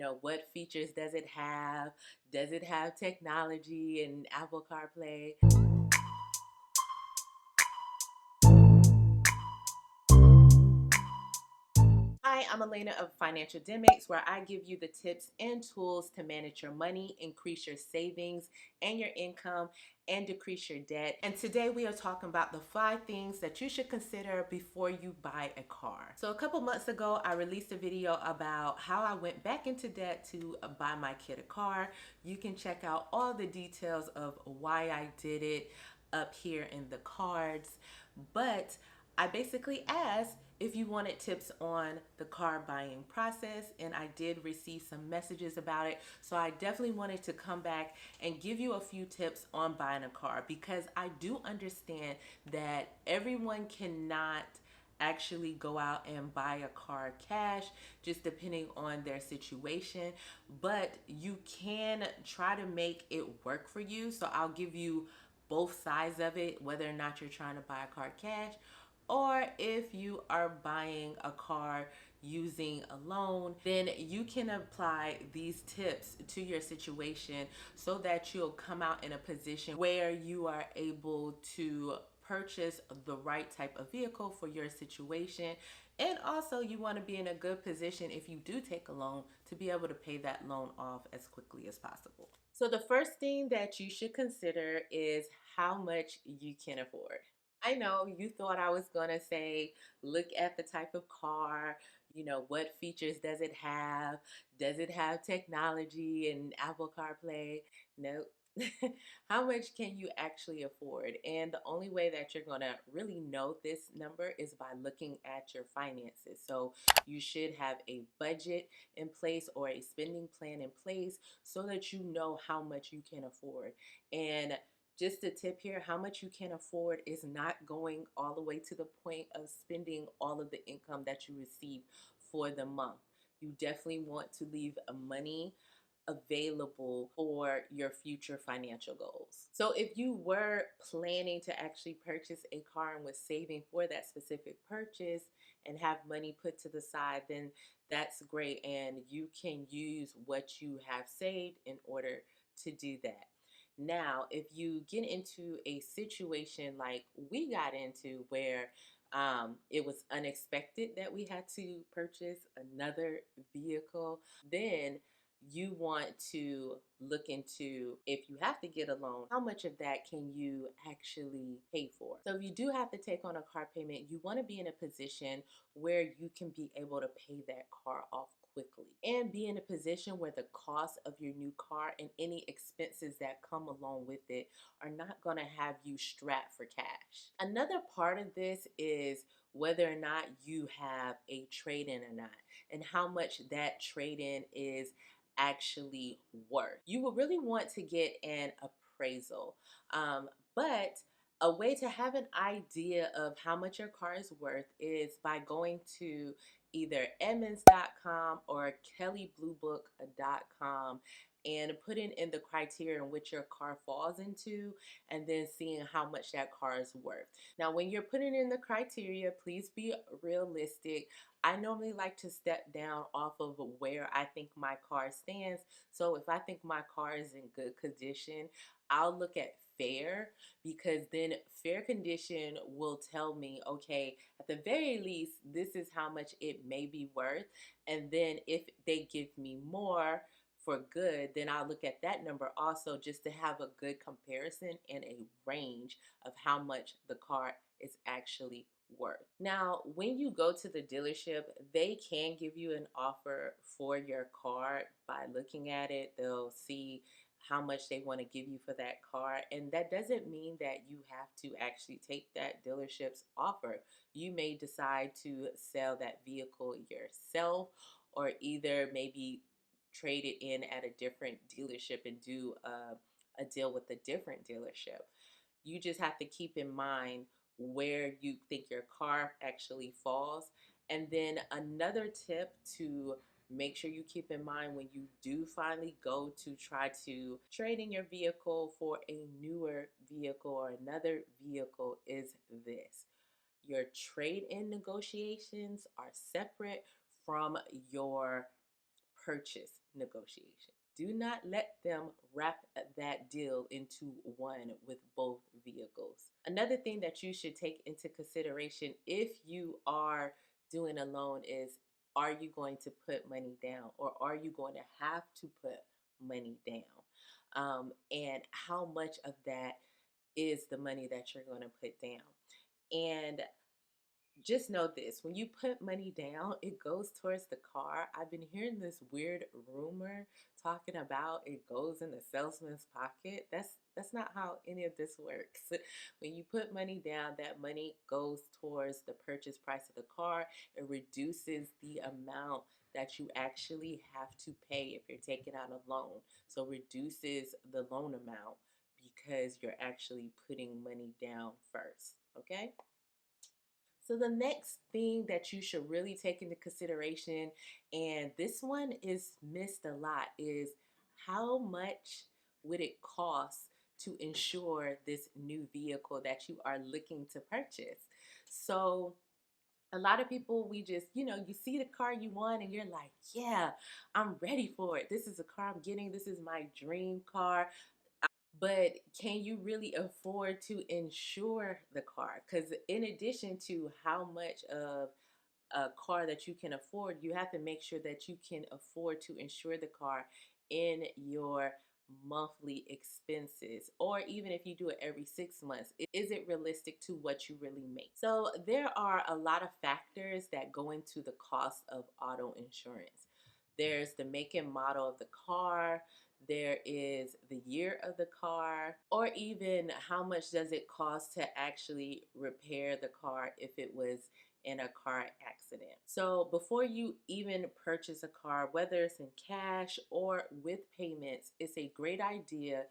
what features does it have? Does it have technology and Apple CarPlay? Hi, I'm Elena of Financial Demics, where I give you the tips and tools to manage your money, increase your savings and your income, and decrease your debt. And today we are talking about the 5 things that you should consider before you buy a car. So a couple months ago, I released a video about how I went back into debt to buy my kid a car. You can check out all the details of why I did it up here in the cards. But I basically asked if you wanted tips on the car buying process, and I did receive some messages about it. So I definitely wanted to come back and give you a few tips on buying a car, because I do understand that everyone cannot actually go out and buy a car cash, just depending on their situation, but you can try to make it work for you. So I'll give you both sides of it, whether or not you're trying to buy a car cash, or if you are buying a car using a loan, then you can apply these tips to your situation so that you'll come out in a position where you are able to purchase the right type of vehicle for your situation. And also, you want to be in a good position if you do take a loan to be able to pay that loan off as quickly as possible. So the first thing that you should consider is how much you can afford. I know you thought I was going to say, look at the type of car, what features does it have? Does it have technology and Apple CarPlay? Nope. How much can you actually afford? And the only way that you're going to really know this number is by looking at your finances. So you should have a budget in place or a spending plan in place so that you know how much you can afford. And just a tip here, how much you can afford is not going all the way to the point of spending all of the income that you receive for the month. You definitely want to leave money available for your future financial goals. So if you were planning to actually purchase a car and was saving for that specific purchase and have money put to the side, then that's great, and you can use what you have saved in order to do that. Now, if you get into a situation like we got into where it was unexpected that we had to purchase another vehicle, then you want to look into, if you have to get a loan, how much of that can you actually pay for? So if you do have to take on a car payment, you want to be in a position where you can be able to pay that car off quickly and be in a position where the cost of your new car and any expenses that come along with it are not going to have you strapped for cash. Another part of this is whether or not you have a trade-in or not, and how much that trade-in is actually worth. You will really want to get an appraisal, but a way to have an idea of how much your car is worth is by going to either Edmunds.com or kellybluebook.com and putting in the criteria in which your car falls into, and then seeing how much that car is worth. Now, when you're putting in the criteria, please be realistic. I normally like to step down off of where I think my car stands. So if I think my car is in good condition, I'll look at fair, because then fair condition will tell me, okay, at the very least, this is how much it may be worth. And then if they give me more for good, then I'll look at that number also, just to have a good comparison and a range of how much the car is actually worth. Now, when you go to the dealership, they can give you an offer for your car by looking at it. They'll see how much they want to give you for that car, and that doesn't mean that you have to actually take that dealership's offer. You may decide to sell that vehicle yourself, or either maybe trade it in at a different dealership and do a deal with a different dealership. You just have to keep in mind where you think your car actually falls. And then another tip to make sure you keep in mind when you do finally go to try to trade in your vehicle for a newer vehicle or another vehicle is this: your trade-in negotiations are separate from your purchase negotiation. Do not let them wrap that deal into one with both vehicles. Another thing that you should take into consideration if you are doing a loan is, are you going to put money down, or are you going to have to put money down? And how much of that is the money that you're going to put down? And just know this: when you put money down, it goes towards the car. I've been hearing this weird rumor talking about it goes in the salesman's pocket. That's not how any of this works. When you put money down, that money goes towards the purchase price of the car. It reduces the amount that you actually have to pay if you're taking out a loan. So reduces the loan amount because you're actually putting money down first. Okay? So the next thing that you should really take into consideration, and this one is missed a lot, is how much would it cost to insure this new vehicle that you are looking to purchase? So a lot of people, we just, you see the car you want and you're like, yeah, I'm ready for it. This is a car I'm getting. This is my dream car. But can you really afford to insure the car? Because in addition to how much of a car that you can afford, you have to make sure that you can afford to insure the car in your monthly expenses, or even if you do it every 6 months, is it realistic to what you really make? So there are a lot of factors that go into the cost of auto insurance. There's the make and model of the car, there is the year of the car, or even how much does it cost to actually repair the car if it was in a car accident. So before you even purchase a car, whether it's in cash or with payments, it's a great idea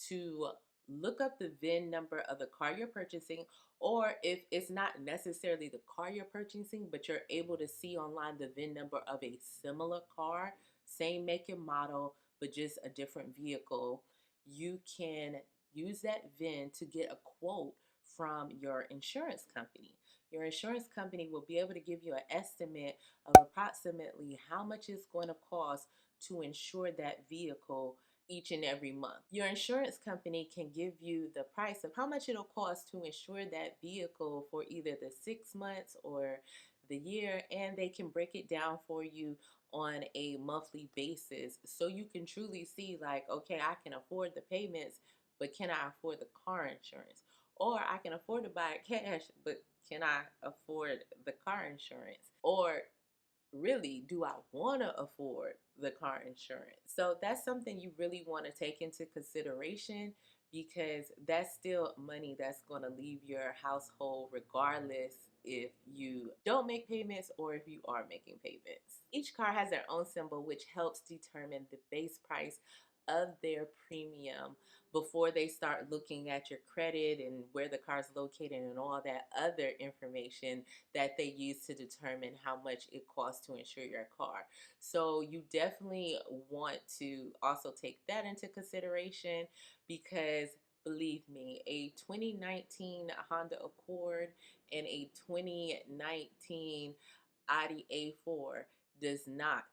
to look up the VIN number of the car you're purchasing, or if it's not necessarily the car you're purchasing, but you're able to see online the VIN number of a similar car, same make and model, but just a different vehicle, you can use that VIN to get a quote from your insurance company. Your insurance company will be able to give you an estimate of approximately how much it's going to cost to insure that vehicle each and every month. Your insurance company can give you the price of how much it'll cost to insure that vehicle for either the 6 months or the year, and they can break it down for you on a monthly basis so you can truly see, like, okay, I can afford the payments, but can I afford the car insurance? Or I can afford to buy it cash, but can I afford the car insurance? Or really, do I want to afford the car insurance? So that's something you really want to take into consideration, because that's still money that's going to leave your household regardless if you don't make payments or if you are making payments. Each car has their own symbol, which helps determine the base price of their premium before they start looking at your credit and where the car is located and all that other information that they use to determine how much it costs to insure your car. So you definitely want to also take that into consideration, because believe me, a 2019 Honda Accord and a 2019 Audi A4 does not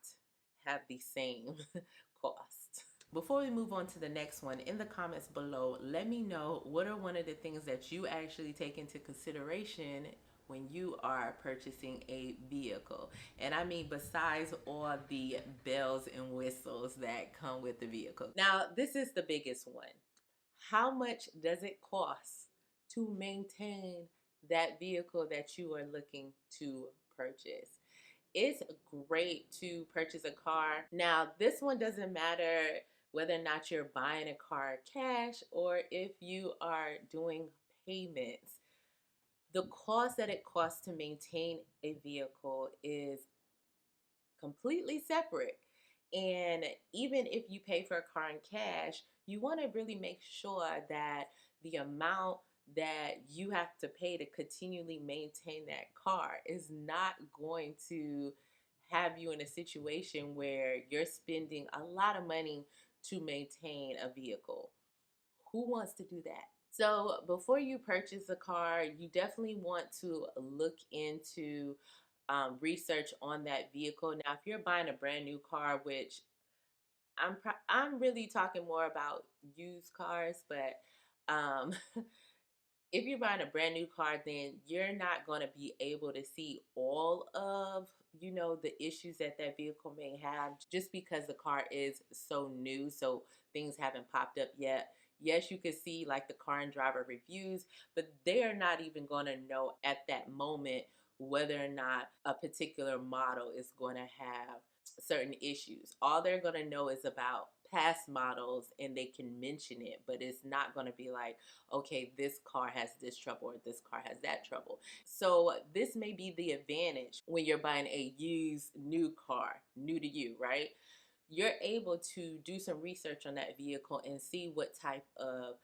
have the same cost. Before we move on to the next one, in the comments below, let me know what are one of the things that you actually take into consideration when you are purchasing a vehicle. And I mean, besides all the bells and whistles that come with the vehicle. Now, this is the biggest one. How much does it cost to maintain that vehicle that you are looking to purchase? It's great to purchase a car. Now, this one doesn't matter whether or not you're buying a car cash or if you are doing payments. The cost that it costs to maintain a vehicle is completely separate. And even if you pay for a car in cash, you want to really make sure that the amount that you have to pay to continually maintain that car is not going to have you in a situation where you're spending a lot of money to maintain a vehicle. Who wants to do that? So before you purchase a car, you definitely want to look into research on that vehicle. Now, if you're buying a brand new car, which I'm really talking more about used cars, but um, if you're buying a brand new car, then you're not going to be able to see all of, the issues that that vehicle may have just because the car is so new. So things haven't popped up yet. Yes, you could see like the car and driver reviews, but they are not even going to know at that moment whether or not a particular model is going to have certain issues. All they're going to know is about past models and they can mention it, but it's not going to be like, okay, this car has this trouble or this car has that trouble. So this may be the advantage when you're buying a used new car, new to you, right? You're able to do some research on that vehicle and see what type of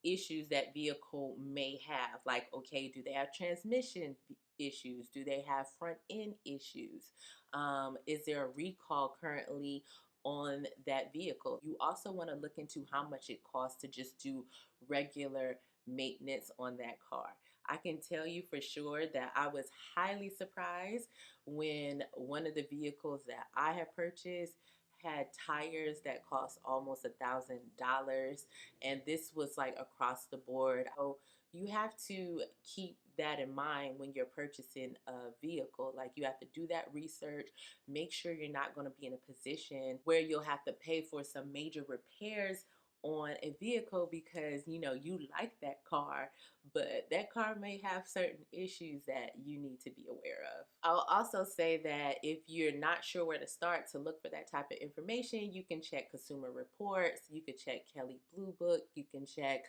issues that vehicle may have. Like, okay, do they have transmission issues? Do they have front end issues? Is there a recall currently on that vehicle? You also want to look into how much it costs to just do regular maintenance on that car. I can tell you for sure that I was highly surprised when one of the vehicles that I have purchased had tires that cost almost $1,000, and this was like across the board. So you have to keep that in mind when you're purchasing a vehicle. Like, you have to do that research, make sure you're not going to be in a position where you'll have to pay for some major repairs on a vehicle because you like that car, but that car may have certain issues that you need to be aware of. I'll also say that if you're not sure where to start to look for that type of information, you can check Consumer Reports, you can check Kelley Blue Book, you can check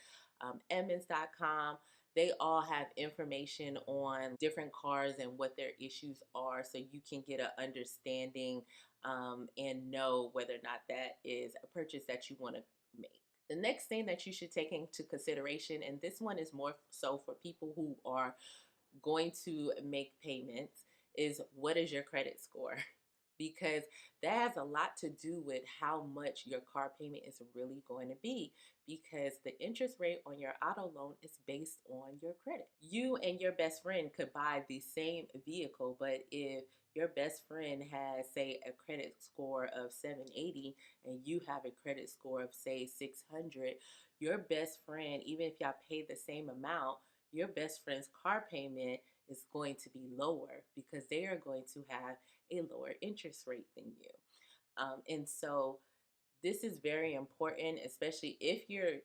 Emmons.com. They all have information on different cars and what their issues are, so you can get an understanding and know whether or not that is a purchase that you want to make. The next thing that you should take into consideration, and this one is more so for people who are going to make payments, is what is your credit score? Because that has a lot to do with how much your car payment is really going to be, because the interest rate on your auto loan is based on your credit. You and your best friend could buy the same vehicle, but if your best friend has, say, a credit score of 780 and you have a credit score of, say, 600, your best friend, even if y'all pay the same amount, your best friend's car payment is going to be lower because they are going to have a lower interest rate than you. And so this is very important, especially if you're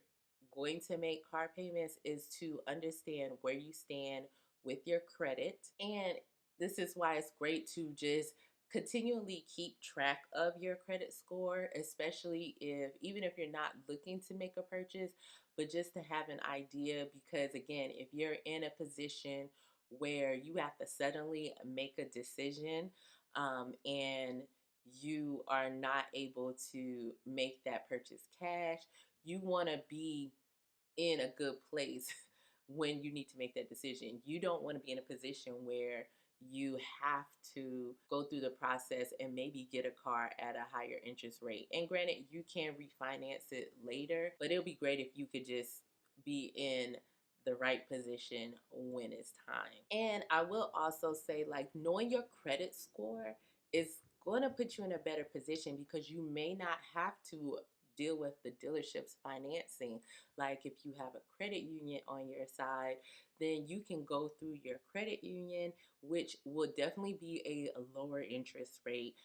going to make car payments, is to understand where you stand with your credit. And this is why it's great to just continually keep track of your credit score, especially if, even if you're not looking to make a purchase, but just to have an idea. Because again, if you're in a position where you have to suddenly make a decision, and you are not able to make that purchase cash, you want to be in a good place when you need to make that decision. You don't want to be in a position where you have to go through the process and maybe get a car at a higher interest rate. And granted, you can refinance it later, but it'll be great if you could just be in the right position when it's time. And I will also say, like, knowing your credit score is going to put you in a better position because you may not have to deal with the dealership's financing. Like, if you have a credit union on your side, then you can go through your credit union, which will definitely be a lower interest rate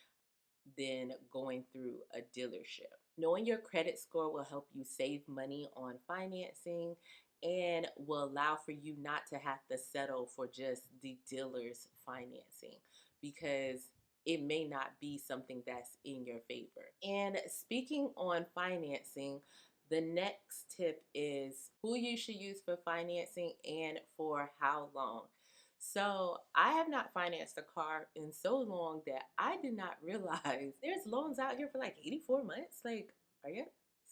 than going through a dealership. Knowing your credit score will help you save money on financing and will allow for you not to have to settle for just the dealer's financing, because it may not be something that's in your favor. And speaking on financing, the next tip is who you should use for financing and for how long. So I have not financed a car in so long that I did not realize there's loans out here for like 84 months. Like, are you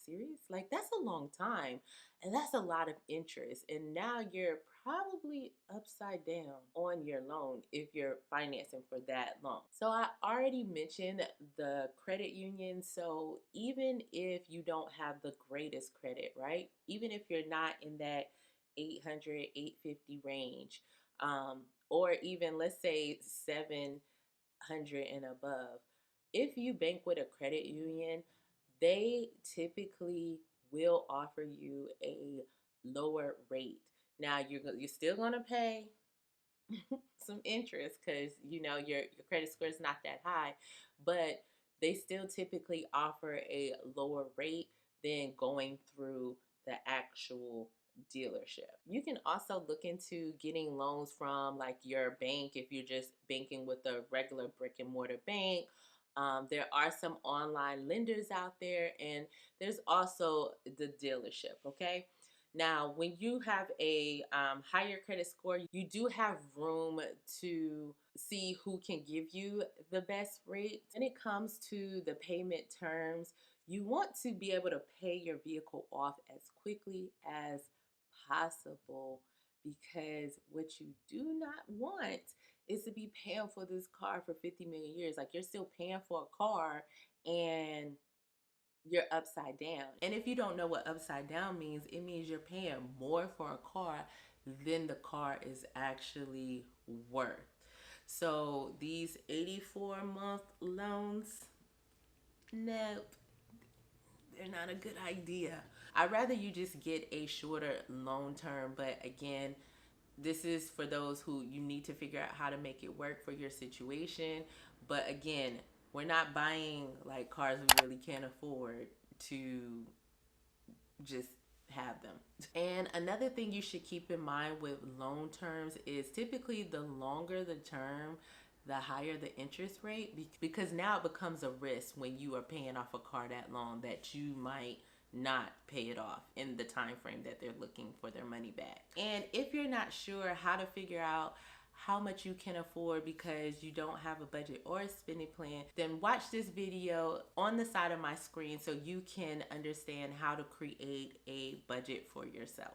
serious? Like, that's a long time. And that's a lot of interest. And now you're probably upside down on your loan if you're financing for that long. So I already mentioned the credit union. So even if you don't have the greatest credit, right? Even if you're not in that 800, 850 range, or even let's say 700 and above, if you bank with a credit union, they typically will offer you a lower rate. Now you're still gonna pay some interest because your credit score is not that high, but they still typically offer a lower rate than going through the actual dealership. You can also look into getting loans from like your bank if you're just banking with a regular brick and mortar bank. There are some online lenders out there, and there's also the dealership. Okay, now, when you have a higher credit score, you do have room to see who can give you the best rate. When it comes to the payment terms, you want to be able to pay your vehicle off as quickly as possible, because what you do not want is to be paying for this car for 50 million years. Like, you're still paying for a car and you're upside down. And if you don't know what upside down means, it means you're paying more for a car than the car is actually worth. So these 84-month loans, nope, they're not a good idea. I'd rather you just get a shorter loan term, but again, this is for those who you need to figure out how to make it work for your situation. But again, we're not buying like cars we really can't afford to just have them. And another thing you should keep in mind with loan terms is typically the longer the term, the higher the interest rate, because now it becomes a risk when you are paying off a car that long that you might not pay it off in the time frame that they're looking for their money back. And if you're not sure how to figure out how much you can afford because you don't have a budget or a spending plan, then watch this video on the side of my screen so you can understand how to create a budget for yourself.